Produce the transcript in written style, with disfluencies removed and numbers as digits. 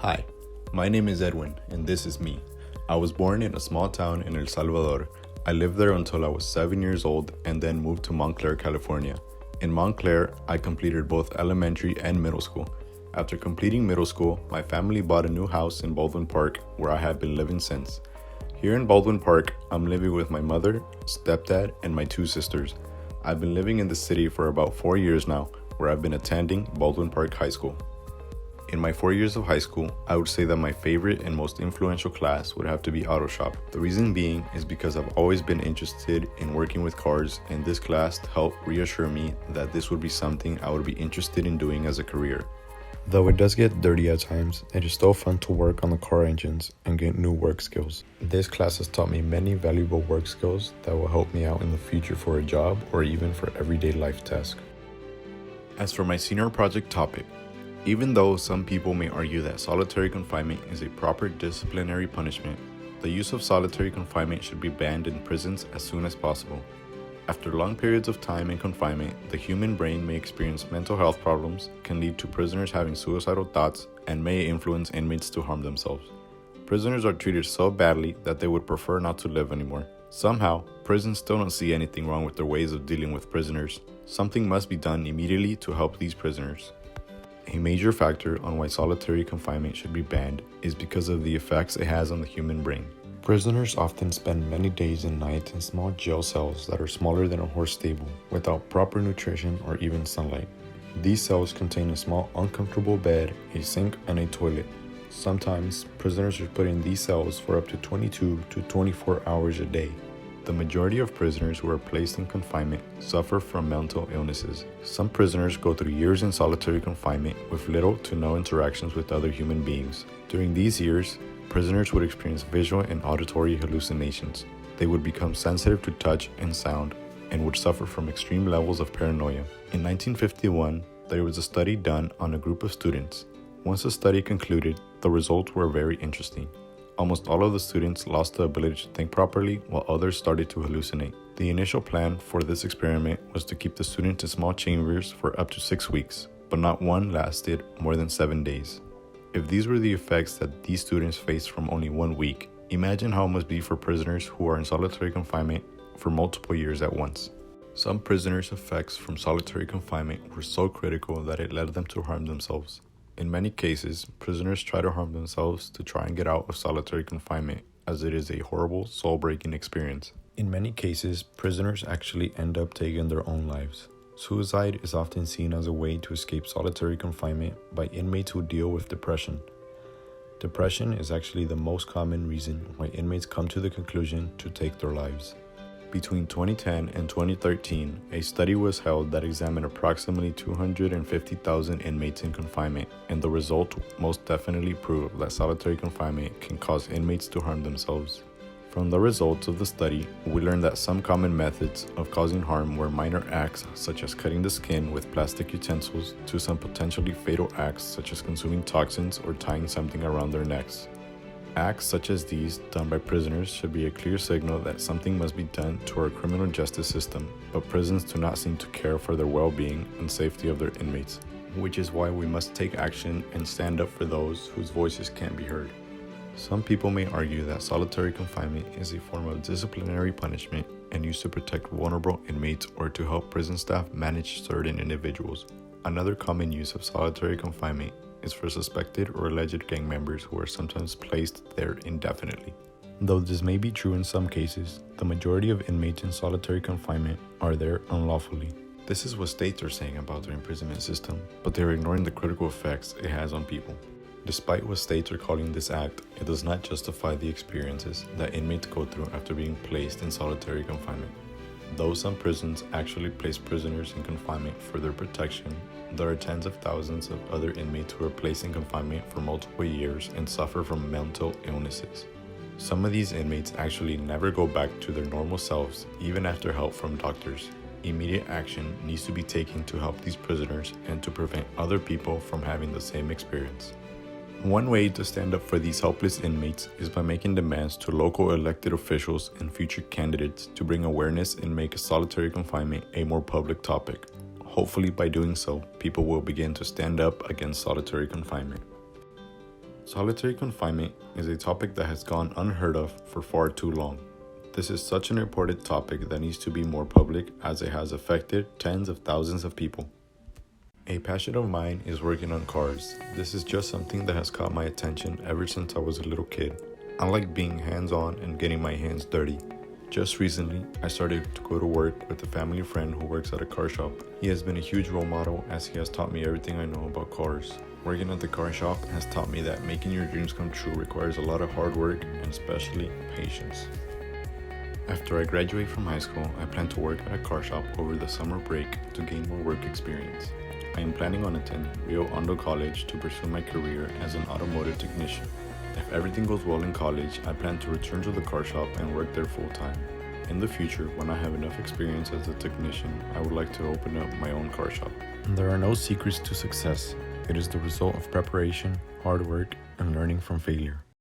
Hi, my name is Edwin, and this is me. I was born in a small town in El Salvador. I lived there until I was 7 years old and then moved to Montclair, California. In Montclair, I completed both elementary and middle school. After completing middle school, my family bought a new house in Baldwin Park where I have been living since. Here in Baldwin Park, I'm living with my mother, stepdad, and my two sisters. I've been living in the city for about 4 years now, where I've been attending Baldwin Park High School. In my 4 years of high school, I would say that my favorite and most influential class would have to be auto shop. The reason being is because I've always been interested in working with cars, and this class helped reassure me that this would be something I would be interested in doing as a career. Though it does get dirty at times, it is still fun to work on the car engines and get new work skills. This class has taught me many valuable work skills that will help me out in the future for a job or even for everyday life tasks. As for my senior project topic, even though some people may argue that solitary confinement is a proper disciplinary punishment, the use of solitary confinement should be banned in prisons as soon as possible. After long periods of time in confinement, the human brain may experience mental health problems, can lead to prisoners having suicidal thoughts, and may influence inmates to harm themselves. Prisoners are treated so badly that they would prefer not to live anymore. Somehow, prisons still don't see anything wrong with their ways of dealing with prisoners. Something must be done immediately to help these prisoners. A major factor on why solitary confinement should be banned is because of the effects it has on the human brain. Prisoners often spend many days and nights in small jail cells that are smaller than a horse stable, without proper nutrition or even sunlight. These cells contain a small uncomfortable bed, a sink, and a toilet. Sometimes, prisoners are put in these cells for up to 22 to 24 hours a day. The majority of prisoners who are placed in confinement suffer from mental illnesses. Some prisoners go through years in solitary confinement with little to no interactions with other human beings. During these years, prisoners would experience visual and auditory hallucinations. They would become sensitive to touch and sound and would suffer from extreme levels of paranoia. In 1951, there was a study done on a group of students. Once the study concluded, the results were very interesting. Almost all of the students lost the ability to think properly, while others started to hallucinate. The initial plan for this experiment was to keep the students in small chambers for up to 6 weeks, but not one lasted more than 7 days. If these were the effects that these students faced from only 1 week, imagine how it must be for prisoners who are in solitary confinement for multiple years at once. Some prisoners' effects from solitary confinement were so critical that it led them to harm themselves. In many cases, prisoners try to harm themselves to try and get out of solitary confinement, as it is a horrible, soul-breaking experience. In many cases, prisoners actually end up taking their own lives. Suicide is often seen as a way to escape solitary confinement by inmates who deal with depression. Depression is actually the most common reason why inmates come to the conclusion to take their lives. Between 2010 and 2013, a study was held that examined approximately 250,000 inmates in confinement, and the result most definitely proved that solitary confinement can cause inmates to harm themselves. From the results of the study, we learned that some common methods of causing harm were minor acts such as cutting the skin with plastic utensils to some potentially fatal acts such as consuming toxins or tying something around their necks. Acts such as these done by prisoners should be a clear signal that something must be done to our criminal justice system, but prisons do not seem to care for the well-being and safety of their inmates, which is why we must take action and stand up for those whose voices can't be heard. Some people may argue that solitary confinement is a form of disciplinary punishment and used to protect vulnerable inmates or to help prison staff manage certain individuals. Another common use of solitary confinement is for suspected or alleged gang members who are sometimes placed there indefinitely. Though this may be true in some cases, the majority of inmates in solitary confinement are there unlawfully. This is what states are saying about their imprisonment system, but they are ignoring the critical effects it has on people. Despite what states are calling this act, it does not justify the experiences that inmates go through after being placed in solitary confinement. Though some prisons actually place prisoners in confinement for their protection, there are tens of thousands of other inmates who are placed in confinement for multiple years and suffer from mental illnesses. Some of these inmates actually never go back to their normal selves, even after help from doctors. Immediate action needs to be taken to help these prisoners and to prevent other people from having the same experience. One way to stand up for these helpless inmates is by making demands to local elected officials and future candidates to bring awareness and make solitary confinement a more public topic. Hopefully by doing so, people will begin to stand up against solitary confinement. Solitary confinement is a topic that has gone unheard of for far too long. This is such an important topic that needs to be more public as it has affected tens of thousands of people. A passion of mine is working on cars. This is just something that has caught my attention ever since I was a little kid. I like being hands-on and getting my hands dirty. Just recently, I started to go to work with a family friend who works at a car shop. He has been a huge role model as he has taught me everything I know about cars. Working at the car shop has taught me that making your dreams come true requires a lot of hard work and especially patience. After I graduate from high school, I plan to work at a car shop over the summer break to gain more work experience. I am planning on attending Rio Hondo College to pursue my career as an automotive technician. If everything goes well in college, I plan to return to the car shop and work there full time. In the future, when I have enough experience as a technician, I would like to open up my own car shop. There are no secrets to success. It is the result of preparation, hard work, and learning from failure.